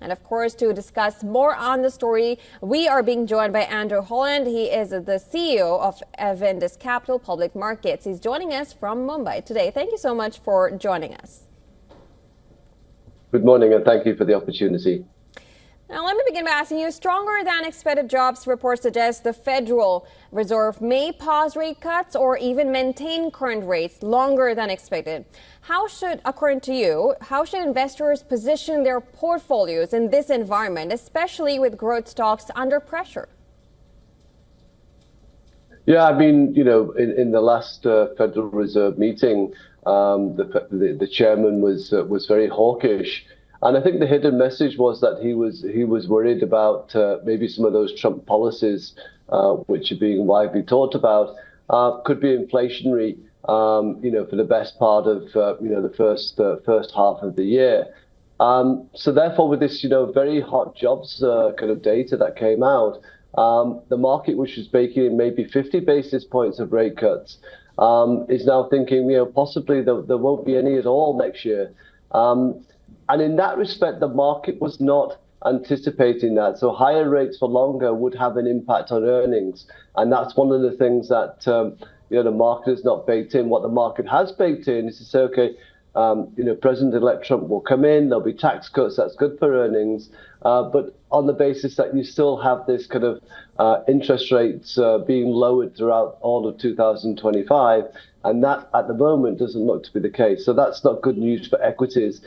And of course, to discuss more on the story, we are being joined by Andrew Holland. He is the CEO of Avendus Capital Public Markets. He's joining us from Mumbai today. Thank you so much for joining us. Good morning, and thank you for the opportunity. Now, let me begin by asking you, stronger than expected jobs reports suggest the Federal Reserve may pause rate cuts or even maintain current rates longer than expected. According to you, how should investors position their portfolios in this environment, especially with growth stocks under pressure? Yeah, I mean, in the last Federal Reserve meeting, the chairman was very hawkish. And I think the hidden message was that he was worried about maybe some of those Trump policies, which are being widely talked about, could be inflationary, for the best part of the first half of the year. So therefore, with this very hot jobs kind of data that came out, the market, which was baking in maybe 50 basis points of rate cuts, is now thinking possibly there won't be any at all next year. And in that respect, the market was not anticipating that. So higher rates for longer would have an impact on earnings. And that's one of the things that the market has not baked in. What the market has baked in is to say, okay, President-elect Trump will come in, there'll be tax cuts, that's good for earnings. But on the basis that you still have this kind of interest rates being lowered throughout all of 2025. And that at the moment doesn't look to be the case. So that's not good news for equities.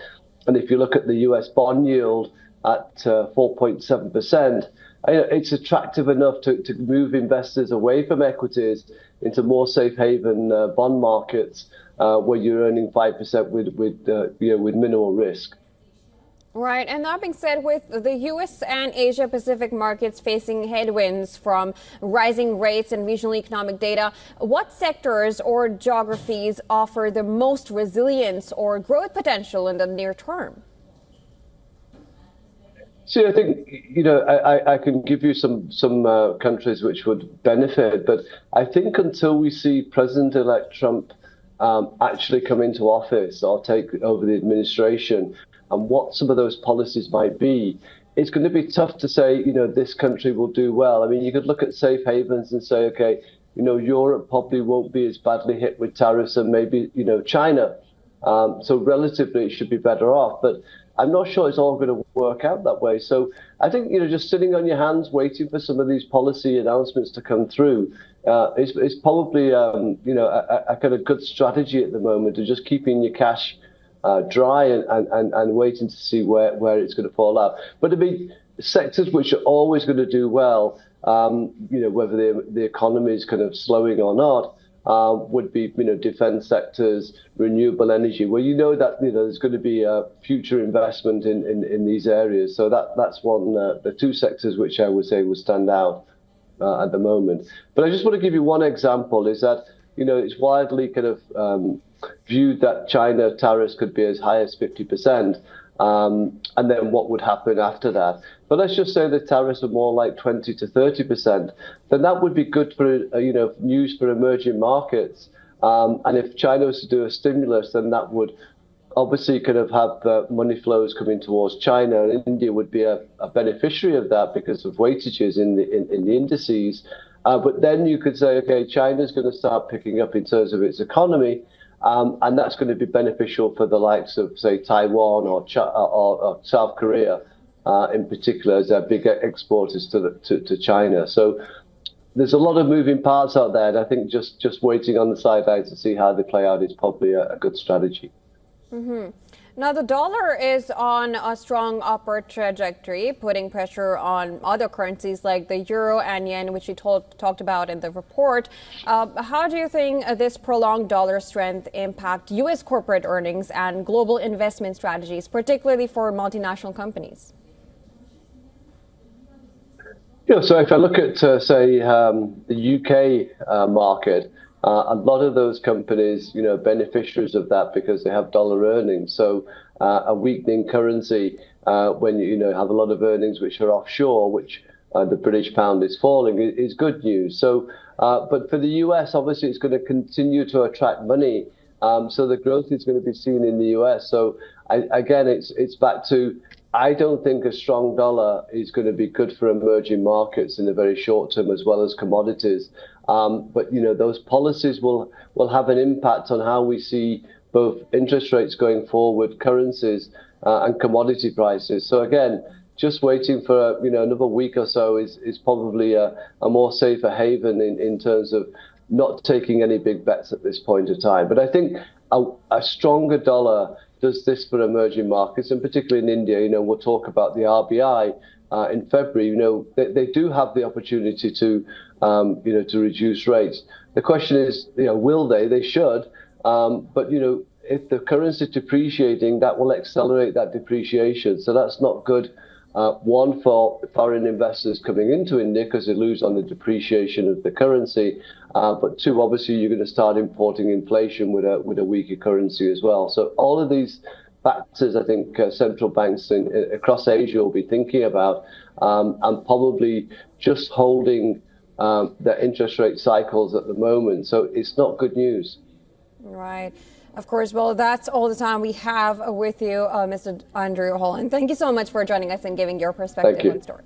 And if you look at the US bond yield at 4.7%, it's attractive enough to move investors away from equities into more safe haven bond markets where you're earning 5% with minimal risk. Right. And that being said, with the U.S. and Asia Pacific markets facing headwinds from rising rates and regional economic data, what sectors or geographies offer the most resilience or growth potential in the near term? See, I think, I can give you some countries which would benefit, but I think until we see President-elect Trump actually come into office or take over the administration, and what some of those policies might be, it's going to be tough to say, this country will do well. I mean, you could look at safe havens and say, okay, Europe probably won't be as badly hit with tariffs and maybe, China. So relatively, it should be better off. But I'm not sure it's all going to work out that way. So I think, just sitting on your hands, waiting for some of these policy announcements to come through is probably, a kind of good strategy at the moment, to just keeping your cash dry and waiting to see where it's going to fall out. But I mean, sectors which are always going to do well, whether the economy is kind of slowing or not, would be defense sectors, renewable energy, where that there's going to be a future investment in these areas. So that's one the two sectors which I would say will stand out at the moment. But I just want to give you one example, is that it's widely kind of viewed that China tariffs could be as high as 50%, and then what would happen after that. But let's just say the tariffs are more like 20 to 30%, then that would be good for news for emerging markets. And if China was to do a stimulus, then that would obviously kind of have money flows coming towards China, and India would be a beneficiary of that because of weightages in the indices. But then you could say, okay, China's going to start picking up in terms of its economy. And that's going to be beneficial for the likes of, say, Taiwan or South Korea, in particular, as they're big exporters to China. So there's a lot of moving parts out there, and I think just waiting on the sidelines to see how they play out is probably a good strategy. Mm-hmm. Now, the dollar is on a strong upward trajectory, putting pressure on other currencies like the euro and yen, which you talked about in the report. How do you think this prolonged dollar strength impact U.S. corporate earnings and global investment strategies, particularly for multinational companies? So if I look at, say, the UK market, a lot of those companies, beneficiaries of that because they have dollar earnings. So a weakening currency, when you have a lot of earnings which are offshore, which the British pound is falling, is good news. So, but for the US, obviously, it's going to continue to attract money. So the growth is going to be seen in the US. So again, it's back to I don't think a strong dollar is going to be good for emerging markets in the very short term, as well as commodities. But those policies will have an impact on how we see both interest rates going forward, currencies, and commodity prices. So again, just waiting for another week or so is probably a more safer haven in terms of not taking any big bets at this point of time. But I think a stronger dollar does this for emerging markets, and particularly in India. We'll talk about the RBI in February. They do have the opportunity to reduce rates. The question is, will they? They should. But if the currency is depreciating, that will accelerate that depreciation. So that's not good. One, for foreign investors coming into India, because they lose on the depreciation of the currency. But two, obviously, you're going to start importing inflation with a weaker currency as well. So all of these factors, I think, central banks across Asia will be thinking about, and probably just holding their interest rate cycles at the moment. So it's not good news. Right. Of course. Well, that's all the time we have with you, Mr. Andrew Holland. Thank you so much for joining us and giving your perspective on the story.